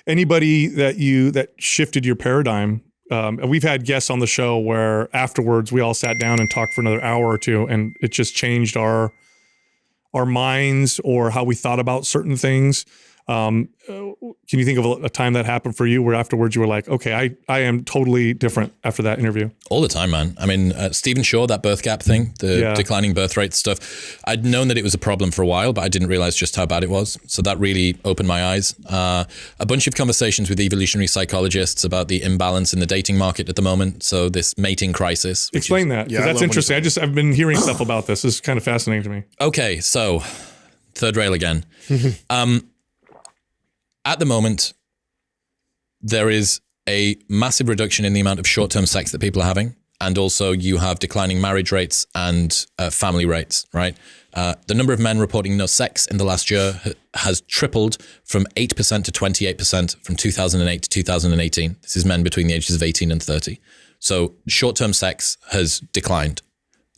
anybody that shifted your paradigm. We've had guests on the show where afterwards we all sat down and talked for another hour or two, and it just changed our minds or how we thought about certain things. Can you think of a time that happened for you where afterwards you were like, okay, I am totally different after that interview? All the time, man. I mean, Stephen Shaw, that birth gap thing, the declining birth rate stuff, I'd known that it was a problem for a while, but I didn't realize just how bad it was. So that really opened my eyes. A bunch of conversations with evolutionary psychologists about the imbalance in the dating market at the moment. So this mating crisis. Explain that, because that's interesting. I've been hearing stuff about this. This is kind of fascinating to me. Okay, so third rail again. At the moment, there is a massive reduction in the amount of short-term sex that people are having. And also you have declining marriage rates and family rates, right? The number of men reporting no sex in the last year has tripled from 8% to 28% from 2008 to 2018. This is men between the ages of 18 and 30. So short-term sex has declined.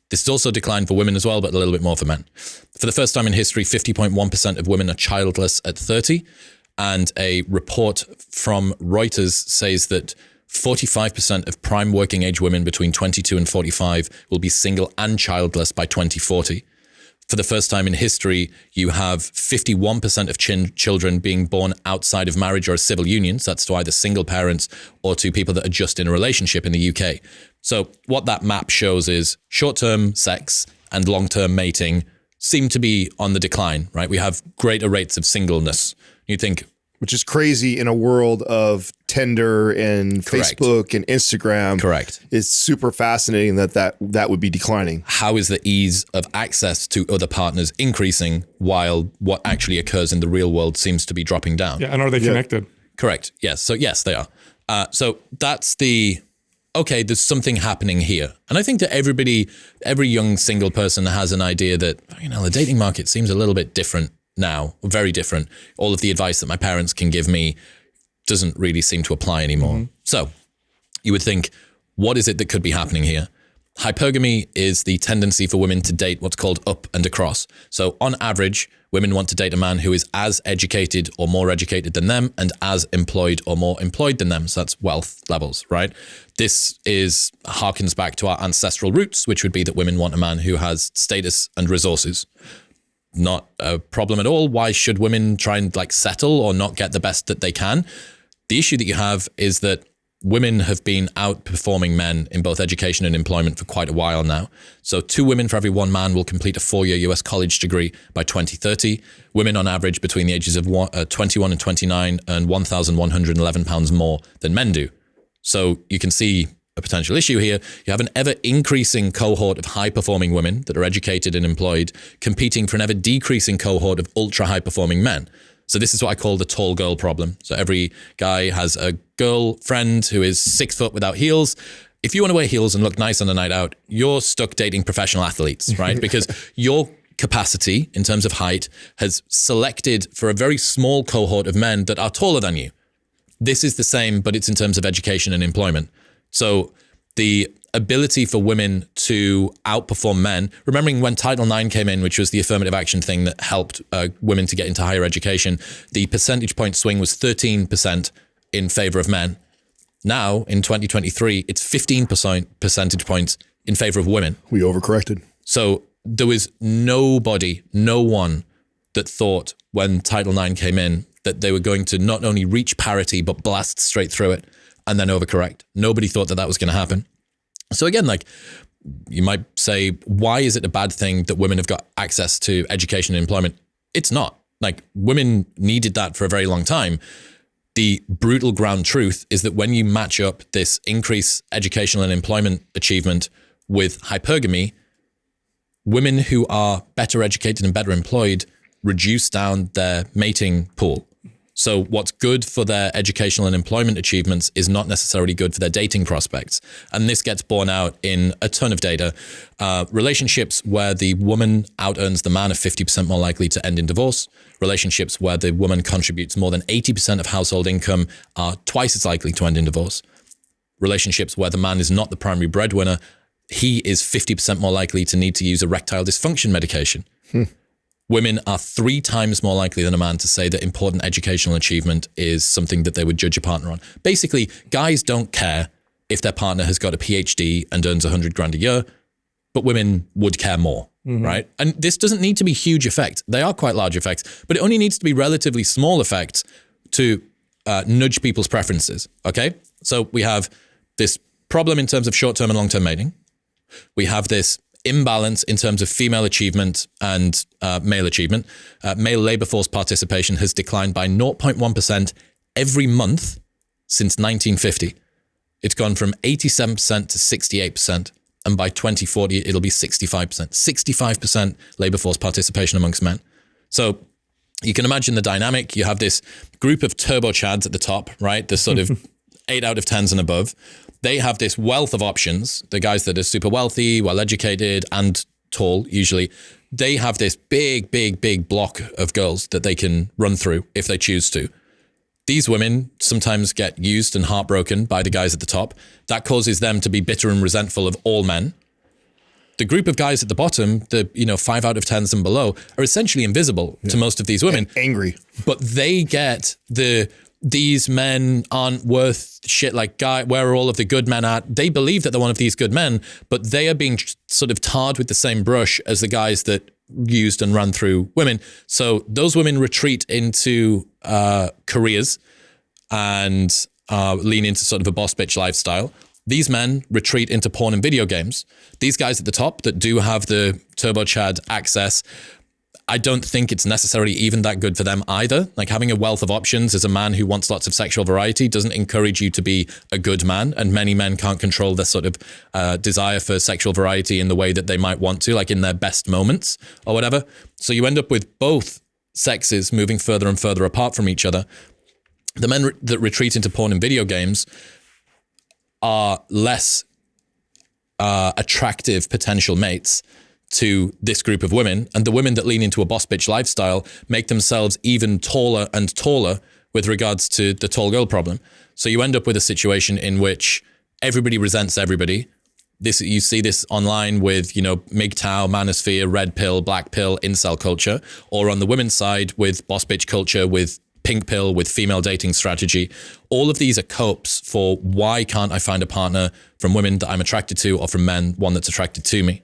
This has also declined for women as well, but a little bit more for men. For the first time in history, 50.1% of women are childless at 30. And a report from Reuters says that 45% of prime working age women between 22 and 45 will be single and childless by 2040. For the first time in history, you have 51% of children being born outside of marriage or civil unions. That's to either single parents or to people that are just in a relationship in the UK. So what that map shows is short-term sex and long-term mating seem to be on the decline, right? We have greater rates of singleness. You think, which is crazy in a world of Tinder and Correct. Facebook and Instagram. Correct. It's super fascinating that would be declining. How is the ease of access to other partners increasing while what actually occurs in the real world seems to be dropping down? Yeah, and are they connected? Correct. Yes. So yes, they are. So that's okay, there's something happening here. And I think that every young single person has an idea that, the dating market seems a little bit different now, very different. All of the advice that my parents can give me doesn't really seem to apply anymore. Mm-hmm. So you would think, what is it that could be happening here? Hypergamy is the tendency for women to date what's called up and across. So on average, women want to date a man who is as educated or more educated than them and as employed or more employed than them. So that's wealth levels, right? This harkens back to our ancestral roots, which would be that women want a man who has status and resources. Not a problem at all. Why should women try and settle or not get the best that they can? The issue that you have is that women have been outperforming men in both education and employment for quite a while now. So 2 women for every 1 man will complete a 4-year US college degree by 2030. Women on average between the ages of 21 and 29 earn £1,111 more than men do. So you can see a potential issue here. You have an ever increasing cohort of high performing women that are educated and employed competing for an ever decreasing cohort of ultra high performing men. So this is what I call the tall girl problem. So every guy has a girlfriend who is 6 foot without heels. If you want to wear heels and look nice on a night out, you're stuck dating professional athletes, right? Because your capacity in terms of height has selected for a very small cohort of men that are taller than you. This is the same, but it's in terms of education and employment. So the ability for women to outperform men, remembering when Title IX came in, which was the affirmative action thing that helped women to get into higher education, the percentage point swing was 13% in favor of men. Now, in 2023, it's 15 percentage points in favor of women. We overcorrected. So there was no one that thought when Title IX came in that they were going to not only reach parity, but blast straight through it and then overcorrect. Nobody thought that was going to happen. So again, you might say, why is it a bad thing that women have got access to education and employment? It's not. Women needed that for a very long time. The brutal ground truth is that when you match up this increased educational and employment achievement with hypergamy, women who are better educated and better employed reduce down their mating pool. So what's good for their educational and employment achievements is not necessarily good for their dating prospects. And this gets borne out in a ton of data. Relationships where the woman out-earns the man are 50% more likely to end in divorce. Relationships where the woman contributes more than 80% of household income are twice as likely to end in divorce. Relationships where the man is not the primary breadwinner, he is 50% more likely to need to use erectile dysfunction medication. women are 3 times more likely than a man to say that important educational achievement is something that they would judge a partner on. Basically, guys don't care if their partner has got a PhD and earns 100 grand a year, but women would care more, right? And this doesn't need to be huge effects. They are quite large effects, but it only needs to be relatively small effects to nudge people's preferences, okay? So we have this problem in terms of short-term and long-term mating. We have this imbalance in terms of female achievement and male achievement. Male labor force participation has declined by 0.1% every month since 1950. It's gone from 87% to 68%. And by 2040, it'll be 65%. 65% labor force participation amongst men. So you can imagine the dynamic. You have this group of turbo chads at the top, right? The sort of 8 out of 10s and above. They have this wealth of options. The guys that are super wealthy, well-educated, and tall, usually, they have this big, big, big block of girls that they can run through if they choose to. These women sometimes get used and heartbroken by the guys at the top. That causes them to be bitter and resentful of all men. The group of guys at the bottom, the 5 out of 10s and below, are essentially invisible to most of these women. Angry. But they get these men aren't worth shit, like, guy, where are all of the good men at? They believe that they're one of these good men, but they are being sort of tarred with the same brush as the guys that used and ran through women. So those women retreat into careers and lean into sort of a boss bitch lifestyle. These men retreat into porn and video games. These guys at the top that do have the turbo chad access, I don't think it's necessarily even that good for them either. Like, having a wealth of options as a man who wants lots of sexual variety doesn't encourage you to be a good man. And many men can't control their sort of desire for sexual variety in the way that they might want to, like in their best moments or whatever. So you end up with both sexes moving further and further apart from each other. The men that retreat into porn and video games are less attractive potential mates to this group of women, and the women that lean into a boss bitch lifestyle make themselves even taller and taller with regards to the tall girl problem. So you end up with a situation in which everybody resents everybody. You see this online with, MGTOW, manosphere, red pill, black pill, incel culture, or on the women's side with boss bitch culture, with pink pill, with female dating strategy. All of these are copes for why can't I find a partner from women that I'm attracted to, or from men, one that's attracted to me.